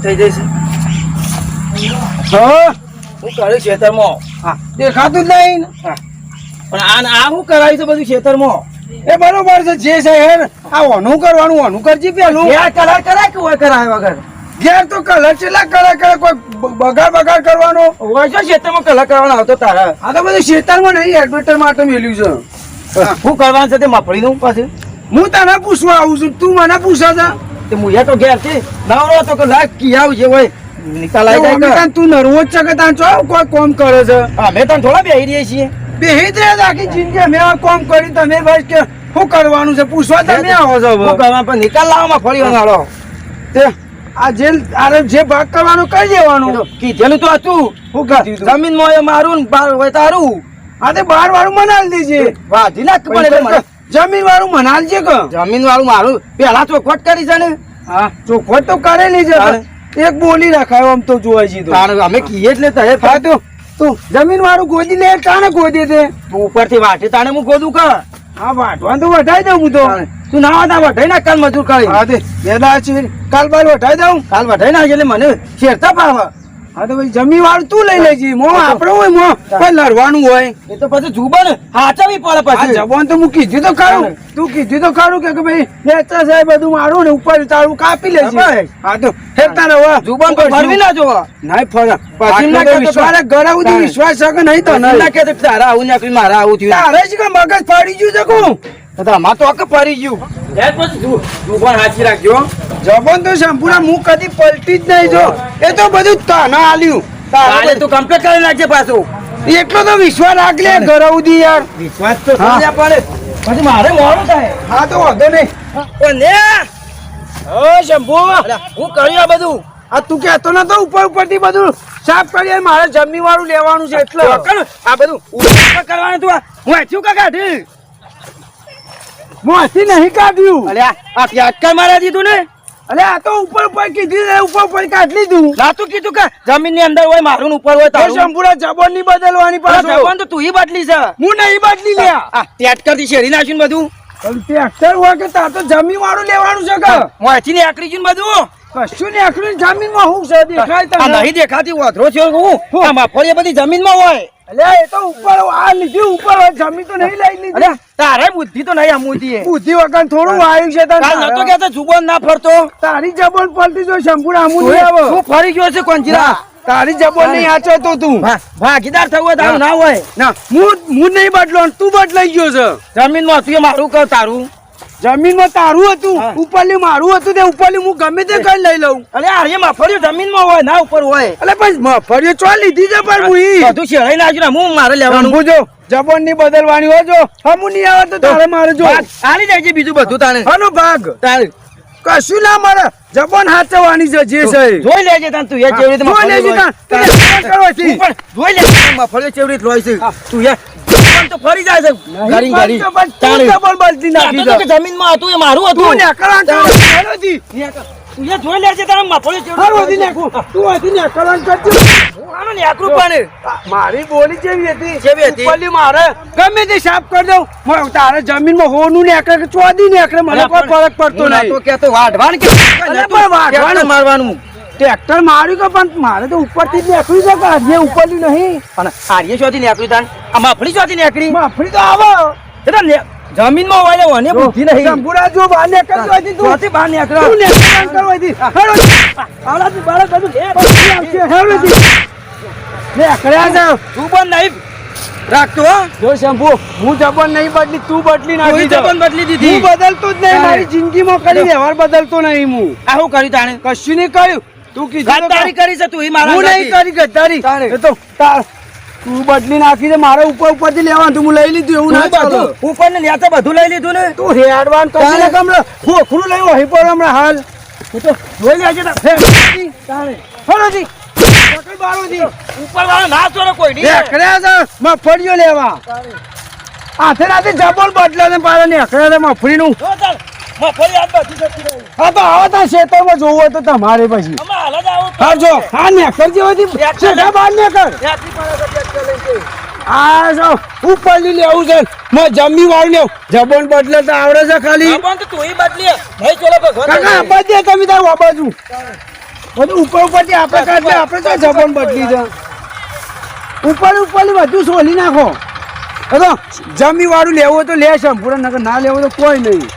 થઈ જશે. હા હું કર્યું ખેતરમાં. હા દેખાતું જ નહીં ને. હા પણ આ હું કરાવ્યું છે બધું ખેતરમાં. એ બરોબર છે જે છે હેર આ ઓનું કરવાનું ઓનું કરજી પેલું ઘેર કલર કરાય કે હોય કરાય વગર ઘેર તો કલર ચેલા કરે કોઈ બગાડ કરવાનો હોય છે ખેતરમાં કલર કરવાનો આવતો તારા. આ તો બધું શેતાનમાં નહીં એડમિટર માટે મેલ્યું છે. શું કરવાનું છે તે મફળીનું પાછું. હું તને પૂછવા આવું છું તું મને પૂછે છે તે મુયા તો ઘેર છે નવરો તો કે લાગ કી આવ જે હોય નિકાલ આવી જાય કે. તું નરવો જ છે કે તાન ચો કોઈ કોમ કરે છે. અમે તને થોડા બેહી રહીએ છીએ. બેહી જ રહે આખી જિંદગી અમે આ કોમ કરી તમે બસ કે શું કરવાનું છે પૂછવા તમે આવો છો શું કરવા પણ નિકાલ લાવો મફળી વાળો. તે આ જે ભાગ કરવાનો કઈ દેવાનું કીધેલું તો હતું. શું કીધું જમીન માં મારું ને બાર હોય તારું. આ તે 12 વાળું મનાલ દેજે વાધી લાખ પડે. જમીન વાળું મનાલ છે કે જમીન વાળું મારું પેલા ચોખવટ કરી છે ને. હા ચોખવટ તો કરેલી છે એક બોલી રાખાયો આમ તો જોવા જઈએ તો અમે કીએ જ ને તહે હા તો તું જમીન વાળું ગોદી લે કાને ગોદી દે ઉપરથી વાટે તાણે હું ગોદું કર. હા વાટવાનું તો વઢાઈ દઉં હું તો તું ના વાતા વઢાઈ નાખ કાલ મજૂર કરી. હા તે વેદા છે કાલ બાર વઢાઈ દઉં કાલ વઢાઈ નાખ એટલે મને શેરતા પાવ. હા તો ભાઈ જમીન વાળું તું લઈ લેજી મો આપણો હોય મો કોઈ લડવાનું હોય એ તો પછી જુબન હાચવી પડે આ પછી. જવાન તો હું કીધું તો ખરું તું કીધું તો ખરું કે ભાઈ નેચર સાહેબ બધું મારું ને ઉપર તારું કાપી લેજે. હા તો હેરતા રહો જુબન તો ફરવી ના જોવા. નહીં ફર પછી ના કહેતો વિશ્વાસ ઘર સુધી વિશ્વાસ છે કે નહીં તો ના કે તારા આવું નાખ્યું મારા આવું થયું. તારે જ કે મગજ ફાડી ગયું છે કોણ તો આમાં તો હક ફરી ગયું. યાર પછી જુબન હાચી રાખજો. જબન તો સંપૂર્ણ હું કદી પલટી જ નહીં જો એ તો બધું તને આલ્યું તારે તું કમ્પ્લીટ કરી નાખજે પાછું. એટલો તો વિશ્વાસ રાખ લે ઘર સુધી યાર વિશ્વાસ તો સમજ્યા પડે પછી મારે મોડું થાય. હા તો વાંધો નહીં ને ઓ શંભુ હું કર્યું આ બધું. આ તું કહેતો નતો ઉપર ઉપરથી બધું સાફ કરી મારે જમીન વાળું લેવાનું છે એટલે આ બધું ઉપર કરવાનું તું. હું આચ્યું કા કાઢી મોંથી નહીં કાઢ્યું અલ્યા આ ત્યાટકા મારા દીધું ને. અલે આ તો ઉપર ઉપર કીધી ને ઉપર ઉપર કાઢ લીધું નાતું કીધું કે જમીન ની અંદર હોય મારું ઉપર હોય તારું. સંપૂર્ણ જબન ની બદલવાની પાછો જવાન તો તું બદલી છે. હું નહીં બદલી લ્યા આ ત્યાટકા થી શેરી નાખ્યું ને બધું. પણ ટ્રેક્ટર હોય કે તાર તો જમીન વાળું લેવાનું છે કે વાંચી ને આકરી ગયું ને બધું. કશું ને આખરી જમીન માં હું છે દેખાય આ તને નહીં દેખાતી વાંધરો છે હું આ મફળી બધી જમીન માં હોય. અલ્યા એ તો ઉપર આ લીધી ઉપર હોય જમીન તો નહીં લઈ લીધી અલ્યા તારે બુદ્ધિ તો નહીં આ બુદ્ધિ બુદ્ધિ વગર થોડું આવ્યું છે તને કાલ નતો કહેતો જુબાન ના ફરતો. તારી જબન પલટી જો સંપૂર્ણ આમું નહીં આવે તું ફરી ગયો છે કોંજીરા. તારી જબન નહીં આચો તો તું ભાગીદાર થવું હોય તારું ના હોય. ના હું નહીં બદલો ને તું બદલાઈ ગયો છે જમીન માં તું મારું કર તારું. જમીન માં તારું હતું ઉપરલી મારું હતું તે ઉપરલી હું ગમે તે કઈ લઈ લઉં અરે આ મફળીઓ જમીન માં હોય ના ઉપર હોય. એટલે પછી મફળીઓ ચો લીધી છે પણ હું બધું શેરાઈ નાખ્યું ને હું મારે લેવાનું. હું જો જબન ની બદલવાની હોય જો હમું નહીં આવે તો તારે મારે જો આલી જાય છે બીજું બધું તારે. હનો ભાગ તારે કશું ના મારે જબન હાચવાની છે જે છે જોઈ લેજે તને તું એ જેવી રીતે જોઈ લેજે મફળીઓ હોય. જોઈ લેજે મફળીઓ કેવી રીતે હોય છે તું યાર તો ફરી જાય છે ગાડી ગાડી. જબન બદલી નાખી છે જમીન માં હતું એ મારું હતું. તું નેકળાં કરો નથી તું એ જોઈ લેજે તારે મફળીઓ હાર વધી નાખું તું હતી નેકળાં કરજો આનો ને આકરું પણ મારી બોલી કેવી હતી કેવી હતી? ઉપરલી મારે ગમે તે સાફ કરી દઉં તારે જમીનમાં હોનું નેકળે કે ચોદી નેકળે મને કોઈ ફરક પડતો નહીં તો કેતો વાઢવાન કે અરે પણ વાઢવાનું મારવાનું. ટ્રેક્ટર માર્યું કે પણ મારે તો ઉપરથી જ નીકળી શકે જે ઉપરલી નહીં અને આર્ય શોધી નીકળી તાન આ મફળી શોધી નીકળી. મફળી તો આવે એટલે જમીન માં હોય ને મને બુદ્ધિ નહીં. શંભુરા જો બહાર નીકળતો હતી તું શોધી બહાર નીકળો. તું નીકળવાનું કરવા હતી હેડો આલાથી બહાર બધું પછી આવશે હેડો હતી નીકળ્યા છે તું પણ નહીં રાખતો હો. જો શંભુ હું જબન નહીં બદલી તું બદલી નાખી તું જબન બદલી દીધી. હું બદલતો જ નહીં મારી જિંદગીમાં કરી વ્યવહાર બદલતો નહીં હું આ શું કર્યું તાણે? કશું નહીં કર્યું તું કીધું તો ગદ્દારી કરી છે તું ઈ મારા હું નહીં સાથે. કરી ગદ્દારી એ તો તું બદલી નાખી છે મારે ઉપર ઉપરથી લેવાનું તું હું લઈ લીધું એવું ના તું ચાલે બધું ઉપર ને ન્યાસે બધું લઈ લીધું ને. તું હેડવાન કરી ને કમરે ખોખરું લઈ વહી પર હમણાં હાલ એ તો જોઈ લેજે તાર. હળોજી બારોજી ઉપર વાળો ના ચોરે કોઈ નહીં. નેકળ્યા છે મફળીઓ લેવા હાથે રાતે જબોલ બદલે ને પાછા નેકળ્યા છે મફળીનું જો તાર મફળી આ બધી જતી રહી. હા તો આવા તા ખેતરમાં જોવું હોય તો તમારે પછી અમે હાલ જ આવો તો હા જો હા નેકળ જેવો સીધા બહાર નેકળ ત્યાંથી પણ ટ્રેક્ટર લઈને. આ જો ઉપરલી લેવું છે મેં જમી વાળું લેવું જબોન બદલે તો આવડે છે ખાલી આ પણ તો તું ઈ બદલી નહીં ચોલે ભગવાન. કાકા બધે તમે તાર બાજુ બધું ઉપર ઉપરથી આપણે કાઢીએ, આપણે તો જબન બદલી છે. ઉપર બધું સોલી નાખો. જમી વાળું લેવું હોય તો લે સંપૂર્ણ, નકર ના લેવું તો કોઈ નહીં.